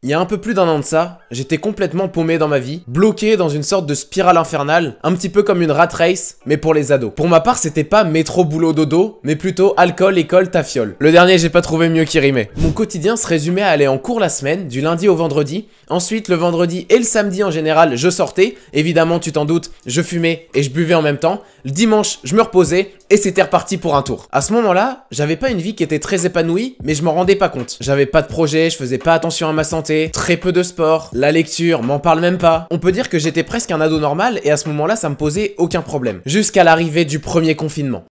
Il y a un peu plus d'un an de ça, j'étais complètement paumé dans ma vie, bloqué dans une sorte de spirale infernale, un petit peu comme une rat race, mais pour les ados. Pour ma part, c'était pas métro boulot dodo, mais plutôt alcool, école, tafiole. Le dernier, j'ai pas trouvé mieux qui rimait. Mon quotidien se résumait à aller en cours la semaine, du lundi au vendredi. Ensuite, le vendredi et le samedi en général, je sortais. Évidemment, tu t'en doutes, je fumais et je buvais en même temps. Le dimanche, je me reposais et c'était reparti pour un tour. À ce moment-là, j'avais pas une vie qui était très épanouie, mais je m'en rendais pas compte. J'avais pas de projet, je faisais pas attention à ma santé, très peu de sport, la lecture, m'en parle même pas. On peut dire que j'étais presque un ado normal et à ce moment-là, ça me posait aucun problème. Jusqu'à l'arrivée du premier confinement.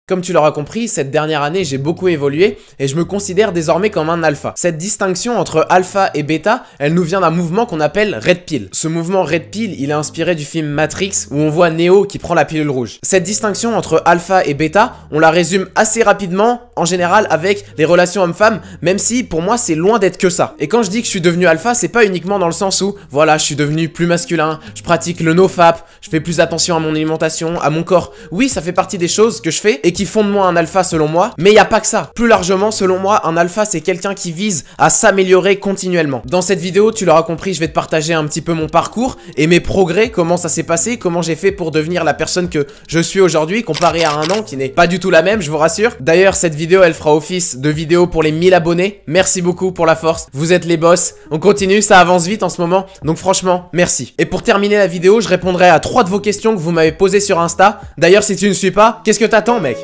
Comme tu l'auras compris, cette dernière année, j'ai beaucoup évolué et je me considère désormais comme un alpha. Cette distinction entre alpha et bêta, elle nous vient d'un mouvement qu'on appelle Red Pill. Ce mouvement Red Pill, il est inspiré du film Matrix où on voit Neo qui prend la pilule rouge. Cette distinction entre alpha et bêta, on la résume assez rapidement, en général, avec les relations hommes-femmes, même si pour moi, c'est loin d'être que ça. Et quand je dis que je suis devenu alpha, c'est pas uniquement dans le sens où, voilà, je suis devenu plus masculin, je pratique le nofap, je fais plus attention à mon alimentation, à mon corps. Oui, ça fait partie des choses que je fais et qui font de moi un alpha selon moi, mais il n'y a pas que ça. Plus largement, selon moi, un alpha c'est quelqu'un qui vise à s'améliorer continuellement. Dans cette vidéo, tu l'auras compris, je vais te partager un petit peu mon parcours et mes progrès, comment ça s'est passé, comment j'ai fait pour devenir la personne que je suis aujourd'hui, comparé à un an qui n'est pas du tout la même, je vous rassure. D'ailleurs, cette vidéo, elle fera office de vidéo pour les 1000 abonnés. Merci beaucoup pour la force, vous êtes les boss. On continue, ça avance vite en ce moment, donc franchement, merci. Et pour terminer la vidéo, je répondrai à 3 de vos questions que vous m'avez posées sur Insta. D'ailleurs, si tu ne suis pas, qu'est-ce que t'attends, mec?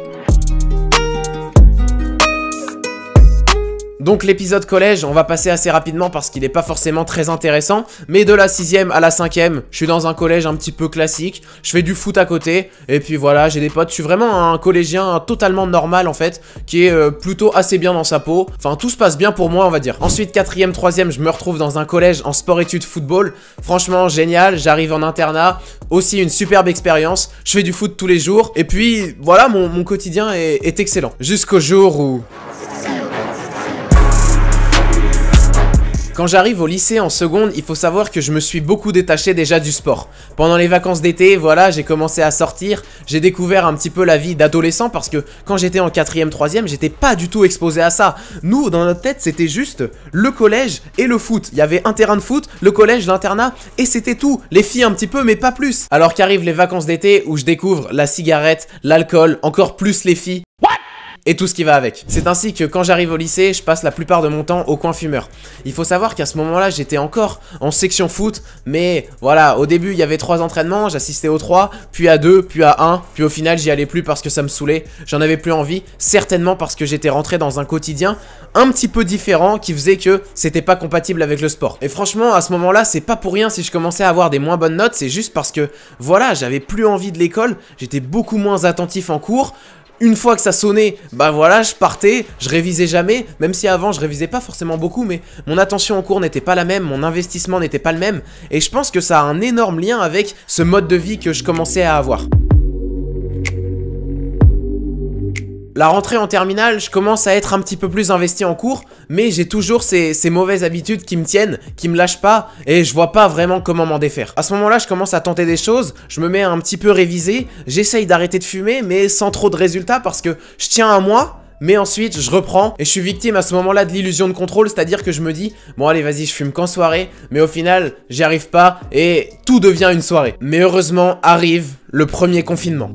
Donc l'épisode collège, on va passer assez rapidement parce qu'il n'est pas forcément très intéressant. Mais de la 6ème à la 5ème, je suis dans un collège un petit peu classique. Je fais du foot à côté. Et puis voilà, j'ai des potes. Je suis vraiment un collégien totalement normal en fait, qui est plutôt assez bien dans sa peau. Enfin, tout se passe bien pour moi, on va dire. Ensuite, 4ème, 3ème, je me retrouve dans un collège en sport-études football. Franchement, génial. J'arrive en internat. Aussi une superbe expérience. Je fais du foot tous les jours. Et puis voilà, mon quotidien est excellent. Jusqu'au jour où... Quand j'arrive au lycée en seconde, il faut savoir que je me suis beaucoup détaché déjà du sport. Pendant les vacances d'été, voilà, j'ai commencé à sortir, j'ai découvert un petit peu la vie d'adolescent parce que quand j'étais en 4ème, 3ème, j'étais pas du tout exposé à ça. Nous, dans notre tête, c'était juste le collège et le foot. Il y avait un terrain de foot, le collège, l'internat et c'était tout. Les filles un petit peu, mais pas plus. Alors qu'arrivent les vacances d'été où je découvre la cigarette, l'alcool, encore plus les filles. Et tout ce qui va avec. C'est ainsi que quand j'arrive au lycée, je passe la plupart de mon temps au coin fumeur. Il faut savoir qu'à ce moment-là, j'étais encore en section foot, mais voilà, au début, il y avait 3 entraînements, j'assistais aux 3, puis à 2, puis à 1, puis au final, j'y allais plus parce que ça me saoulait, j'en avais plus envie, certainement parce que j'étais rentré dans un quotidien un petit peu différent qui faisait que c'était pas compatible avec le sport. Et franchement, à ce moment-là, c'est pas pour rien si je commençais à avoir des moins bonnes notes, c'est juste parce que, voilà, j'avais plus envie de l'école, j'étais beaucoup moins attentif en cours. Une fois que ça sonnait, bah voilà, je partais, je révisais jamais, même si avant je révisais pas forcément beaucoup, mais mon attention en cours n'était pas la même, mon investissement n'était pas le même, et je pense que ça a un énorme lien avec ce mode de vie que je commençais à avoir. La rentrée en terminale, je commence à être un petit peu plus investi en cours, mais j'ai toujours ces mauvaises habitudes qui me tiennent, qui me lâchent pas, et je vois pas vraiment comment m'en défaire. À ce moment-là, je commence à tenter des choses, je me mets à un petit peu réviser, j'essaye d'arrêter de fumer, mais sans trop de résultats parce que je tiens à moi. Mais ensuite, je reprends et je suis victime à ce moment-là de l'illusion de contrôle, c'est-à-dire que je me dis, bon allez vas-y, je fume qu'en soirée, mais au final, j'y arrive pas et tout devient une soirée. Mais heureusement, arrive le premier confinement.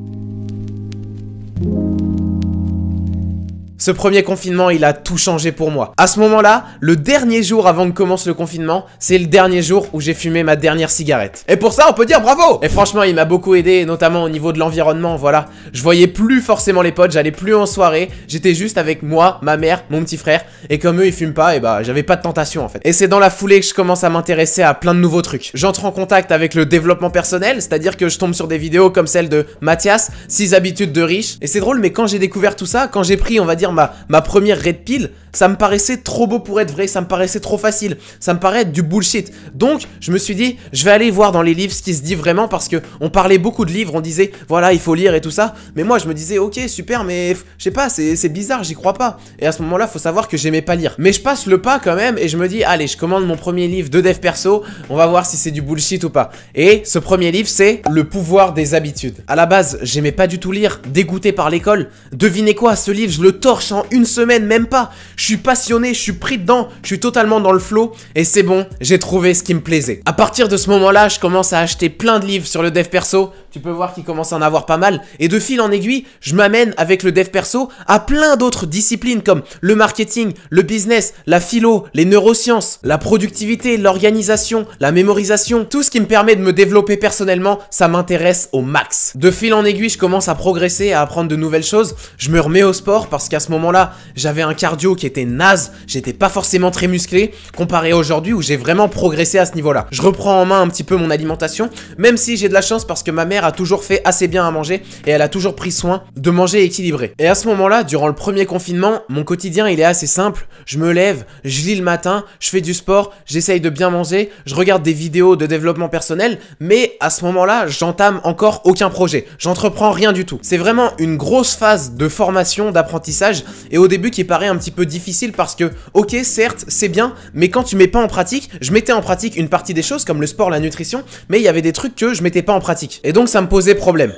Ce premier confinement, il a tout changé pour moi. À ce moment-là, le dernier jour avant que commence le confinement, c'est le dernier jour où j'ai fumé ma dernière cigarette. Et pour ça, on peut dire bravo! Et franchement, il m'a beaucoup aidé, notamment au niveau de l'environnement, voilà. Je voyais plus forcément les potes, j'allais plus en soirée, j'étais juste avec moi, ma mère, mon petit frère, et comme eux, ils fument pas, et bah, j'avais pas de tentation en fait. Et c'est dans la foulée que je commence à m'intéresser à plein de nouveaux trucs. J'entre en contact avec le développement personnel, c'est-à-dire que je tombe sur des vidéos comme celle de Mathias, 6 habitudes de riches. Et c'est drôle, mais quand j'ai découvert tout ça, quand j'ai pris, on va dire, ma première red pill, ça me paraissait trop beau pour être vrai, ça me paraissait trop facile, ça me paraît être du bullshit. Donc je me suis dit, je vais aller voir dans les livres ce qui se dit vraiment, parce que on parlait beaucoup de livres, on disait voilà il faut lire et tout ça, mais moi je me disais ok super, mais je sais pas, c'est bizarre, j'y crois pas. Et à ce moment là faut savoir que j'aimais pas lire, mais je passe le pas quand même et je me dis allez, je commande mon premier livre de dev perso, on va voir si c'est du bullshit ou pas. Et ce premier livre c'est Le pouvoir des habitudes. À la base j'aimais pas du tout lire, dégoûté par l'école. Devinez quoi, ce livre je le torche en une semaine, même pas. je suis passionné, je suis pris dedans, je suis totalement dans le flow et c'est bon, j'ai trouvé ce qui me plaisait. À partir de ce moment-là, je commence à acheter plein de livres sur le dev perso. Tu peux voir qu'il commence à en avoir pas mal. Et de fil en aiguille, je m'amène avec le dev perso à plein d'autres disciplines comme le marketing, le business, la philo, les neurosciences, la productivité, l'organisation, la mémorisation. Tout ce qui me permet de me développer personnellement, ça m'intéresse au max. De fil en aiguille, je commence à progresser, à apprendre de nouvelles choses. Je me remets au sport parce qu'à ce moment-là, j'avais un cardio qui était naze. J'étais pas forcément très musclé comparé à aujourd'hui où j'ai vraiment progressé à ce niveau-là. Je reprends en main un petit peu mon alimentation, même si j'ai de la chance parce que ma mère a toujours fait assez bien à manger et elle a toujours pris soin de manger équilibré. Et à ce moment-là, durant le premier confinement, mon quotidien il est assez simple. Je me lève, je lis le matin, je fais du sport, j'essaye de bien manger, je regarde des vidéos de développement personnel, mais à ce moment-là, j'entame encore aucun projet. J'entreprends rien du tout. C'est vraiment une grosse phase de formation, d'apprentissage et au début qui paraît un petit peu difficile parce que, ok, certes, c'est bien, mais quand tu mets pas en pratique, je mettais en pratique une partie des choses comme le sport, la nutrition, mais il y avait des trucs que je mettais pas en pratique. Et donc ça me posait problème.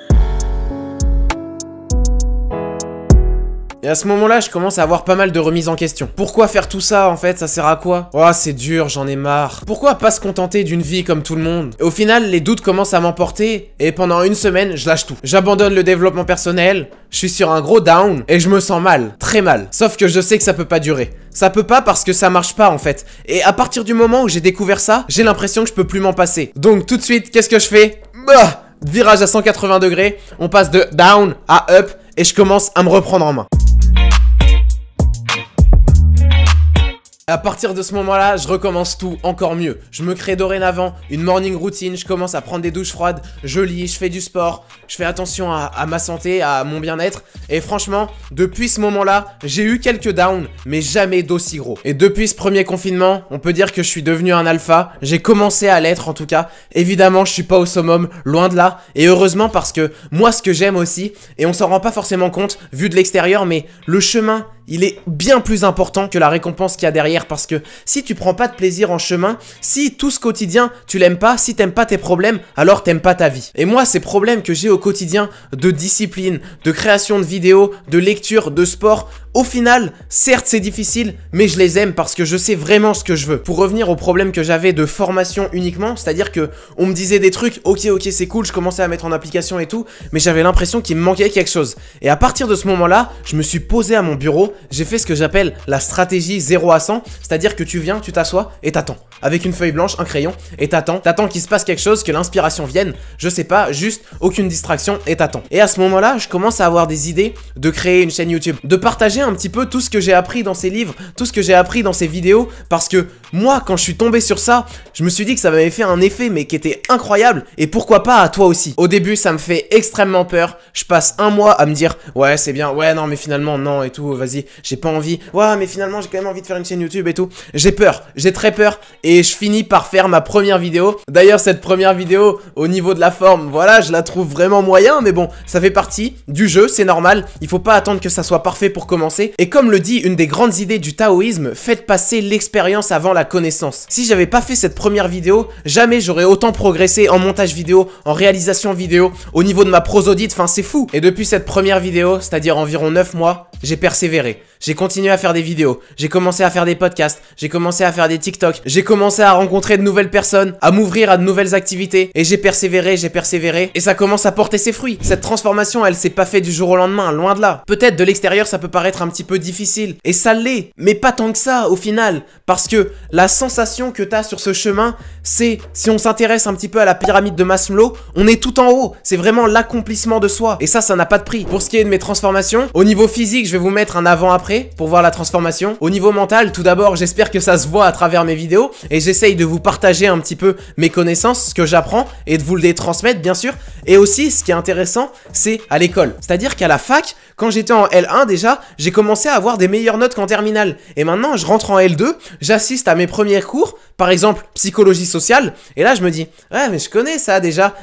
Et à ce moment-là, je commence à avoir pas mal de remises en question. Pourquoi faire tout ça, en fait? Ça sert à quoi? Oh, c'est dur, j'en ai marre. Pourquoi pas se contenter d'une vie comme tout le monde? Et au final, les doutes commencent à m'emporter et pendant une semaine, je lâche tout. J'abandonne le développement personnel, je suis sur un gros down et je me sens mal, très mal. Sauf que je sais que ça peut pas durer. Ça peut pas parce que ça marche pas en fait. Et à partir du moment où j'ai découvert ça, j'ai l'impression que je peux plus m'en passer. Donc tout de suite, qu'est-ce que je fais? Bah, virage à 180 degrés, on passe de down à up et je commence à me reprendre en main. À partir de ce moment-là, je recommence tout encore mieux. Je me crée dorénavant une morning routine, je commence à prendre des douches froides, je lis, je fais du sport, je fais attention à ma santé, à mon bien-être. Et franchement, depuis ce moment-là, j'ai eu quelques downs, mais jamais d'aussi gros. Et depuis ce premier confinement, on peut dire que je suis devenu un alpha. J'ai commencé à l'être en tout cas. Évidemment, je suis pas au summum, loin de là. Et heureusement parce que moi, ce que j'aime aussi, et on s'en rend pas forcément compte vu de l'extérieur, mais le chemin, il est bien plus important que la récompense qu'il y a derrière parce que si tu prends pas de plaisir en chemin, si tout ce quotidien tu l'aimes pas, si t'aimes pas tes problèmes, alors t'aimes pas ta vie. Et moi, ces problèmes que j'ai au quotidien de discipline, de création de vidéos, de lecture, de sport, au final, certes c'est difficile, mais je les aime parce que je sais vraiment ce que je veux. Pour revenir au problème que j'avais de formation uniquement, c'est-à-dire que on me disait des trucs, ok c'est cool, je commençais à mettre en application et tout, mais j'avais l'impression qu'il me manquait quelque chose. Et à partir de ce moment-là, je me suis posé à mon bureau, j'ai fait ce que j'appelle la stratégie 0 à 100, c'est-à-dire que tu viens, tu t'assois et t'attends. Avec une feuille blanche, un crayon, et t'attends qu'il se passe quelque chose, que l'inspiration vienne, je sais pas, juste aucune distraction et t'attends. Et à ce moment-là, je commence à avoir des idées de créer une chaîne YouTube, de partager un petit peu tout ce que j'ai appris dans ces livres, tout ce que j'ai appris dans ces vidéos, parce que moi, quand je suis tombé sur ça, je me suis dit que ça m'avait fait un effet, mais qui était incroyable, et pourquoi pas à toi aussi. Au début, ça me fait extrêmement peur, je passe un mois à me dire, ouais, c'est bien, ouais, non, mais finalement, non, et tout, vas-y, j'ai pas envie, ouais, mais finalement, j'ai quand même envie de faire une chaîne YouTube et tout. J'ai peur, j'ai très peur, et je finis par faire ma première vidéo. D'ailleurs, cette première vidéo, au niveau de la forme, voilà, je la trouve vraiment moyen, mais bon, ça fait partie du jeu, c'est normal, il faut pas attendre que ça soit parfait pour commencer. Et comme le dit une des grandes idées du taoïsme, faites passer l'expérience avant la connaissance. Si j'avais pas fait cette première vidéo, jamais j'aurais autant progressé en montage vidéo, en réalisation vidéo, au niveau de ma prosodite, enfin c'est fou. Et depuis cette première vidéo, c'est-à-dire environ 9 mois, j'ai persévéré. J'ai continué à faire des vidéos, j'ai commencé à faire des podcasts, j'ai commencé à faire des TikTok, j'ai commencé à rencontrer de nouvelles personnes, à m'ouvrir à de nouvelles activités, et j'ai persévéré, et ça commence à porter ses fruits. Cette transformation, elle s'est pas faite du jour au lendemain, loin de là. Peut-être de l'extérieur, ça peut paraître un petit peu difficile, et ça l'est, mais pas tant que ça au final, parce que la sensation que t'as sur ce chemin, c'est, si on s'intéresse un petit peu à la pyramide de Maslow, on est tout en haut, c'est vraiment l'accomplissement de soi, et ça n'a pas de prix. Pour ce qui est de mes transformations, au niveau physique, je vais vous mettre un avant-après pour voir la transformation. Au niveau mental, tout d'abord, j'espère que ça se voit à travers mes vidéos et j'essaye de vous partager un petit peu mes connaissances, ce que j'apprends et de vous les transmettre bien sûr. Et aussi, ce qui est intéressant, c'est à l'école. C'est-à-dire qu'à la fac, quand j'étais en L1 déjà, j'ai commencé à avoir des meilleures notes qu'en terminale. Et maintenant, je rentre en L2, j'assiste à mes premiers cours, par exemple psychologie sociale, et là je me dis, ouais mais je connais ça déjà,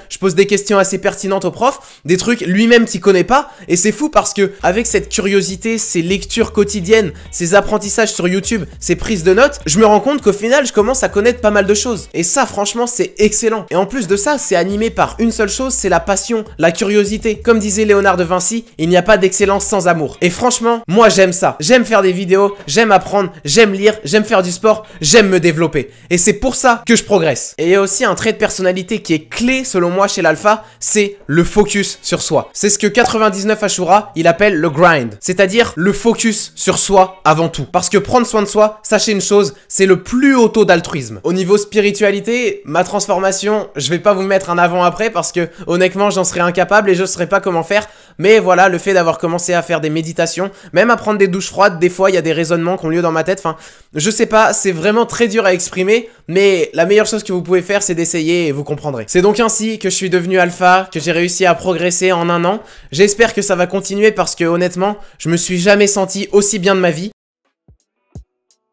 je pose des questions assez pertinentes au prof, des trucs lui-même qu'il connaît pas, et c'est fou parce que avec cette curiosité, ces lectures quotidiennes, ces apprentissages sur YouTube, ces prises de notes, je me rends compte qu'au final je commence à connaître pas mal de choses. Et ça franchement c'est excellent. Et en plus de ça, c'est à animé par une seule chose, c'est la passion, la curiosité. Comme disait Léonard de Vinci, il n'y a pas d'excellence sans amour. Et franchement, moi j'aime ça. J'aime faire des vidéos, j'aime apprendre, j'aime lire, j'aime faire du sport, j'aime me développer. Et c'est pour ça que je progresse. Et il y a aussi un trait de personnalité qui est clé selon moi chez l'alpha, c'est le focus sur soi. C'est ce que 99 Ashura, il appelle le grind. C'est-à-dire le focus sur soi avant tout. Parce que prendre soin de soi, sachez une chose, c'est le plus haut taux d'altruisme. Au niveau spiritualité, ma transformation, je vais pas vous mettre un avant-après parce que honnêtement, j'en serais incapable et je saurais pas comment faire. Mais voilà, le fait d'avoir commencé à faire des méditations, même à prendre des douches froides, des fois il y a des raisonnements qui ont lieu dans ma tête. Enfin, je sais pas, c'est vraiment très dur à exprimer, mais la meilleure chose que vous pouvez faire, c'est d'essayer et vous comprendrez. C'est donc ainsi que je suis devenu alpha, que j'ai réussi à progresser en un an. J'espère que ça va continuer parce que honnêtement, je me suis jamais senti aussi bien de ma vie.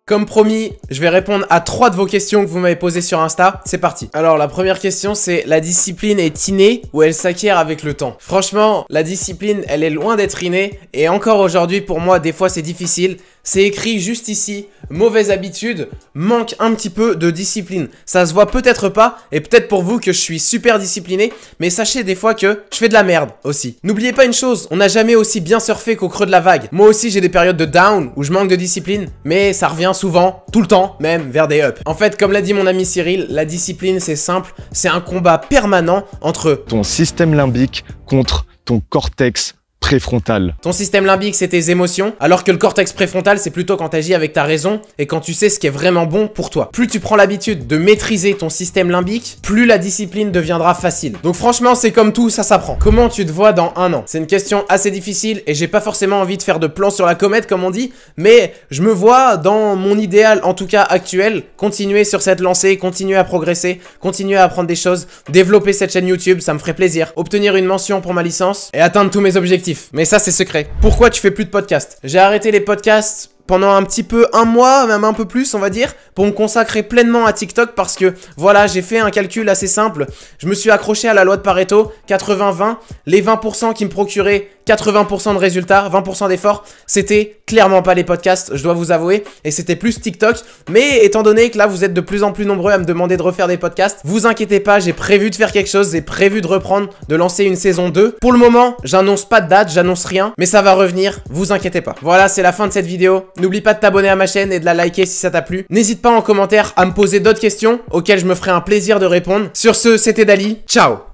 Comme promis, je vais répondre à 3 de vos questions que vous m'avez posées sur Insta. C'est parti. Alors, la première question, c'est la discipline est innée ou elle s'acquiert avec le temps? Franchement, la discipline, elle est loin d'être innée. Et encore aujourd'hui, pour moi, des fois, c'est difficile. C'est écrit juste ici, mauvaise habitude, manque un petit peu de discipline. Ça se voit peut-être pas, et peut-être pour vous que je suis super discipliné, mais sachez des fois que je fais de la merde aussi. N'oubliez pas une chose, on n'a jamais aussi bien surfé qu'au creux de la vague. Moi aussi j'ai des périodes de down où je manque de discipline, mais ça revient souvent, tout le temps, même vers des ups. En fait, comme l'a dit mon ami Cyril, la discipline c'est simple, c'est un combat permanent entre ton système limbique contre ton cortex préfrontal. Ton système limbique, c'est tes émotions, alors que le cortex préfrontal, c'est plutôt quand tu agis avec ta raison et quand tu sais ce qui est vraiment bon pour toi. Plus tu prends l'habitude de maîtriser ton système limbique, plus la discipline deviendra facile. Donc franchement, c'est comme tout, ça s'apprend. Comment tu te vois dans un an? C'est une question assez difficile et j'ai pas forcément envie de faire de plan sur la comète, comme on dit, mais je me vois dans mon idéal, en tout cas actuel, continuer sur cette lancée, continuer à progresser, continuer à apprendre des choses, développer cette chaîne YouTube, ça me ferait plaisir, obtenir une mention pour ma licence et atteindre tous mes objectifs. Mais ça c'est secret. Pourquoi tu fais plus de podcasts? J'ai arrêté les podcasts pendant un petit peu, un mois, même un peu plus on va dire, pour me consacrer pleinement à TikTok parce que voilà, j'ai fait un calcul assez simple. Je me suis accroché à la loi de Pareto, 80-20, les 20% qui me procuraient 80% de résultats, 20% d'efforts, c'était clairement pas les podcasts, je dois vous avouer, et c'était plus TikTok. Mais étant donné que là vous êtes de plus en plus nombreux à me demander de refaire des podcasts, vous inquiétez pas, j'ai prévu de faire quelque chose, j'ai prévu de reprendre, de lancer une saison 2. Pour le moment, j'annonce pas de date, j'annonce rien, mais ça va revenir, vous inquiétez pas. Voilà, c'est la fin de cette vidéo. N'oublie pas de t'abonner à ma chaîne et de la liker si ça t'a plu. N'hésite pas en commentaire à me poser d'autres questions auxquelles je me ferai un plaisir de répondre. Sur ce, c'était Dali, ciao!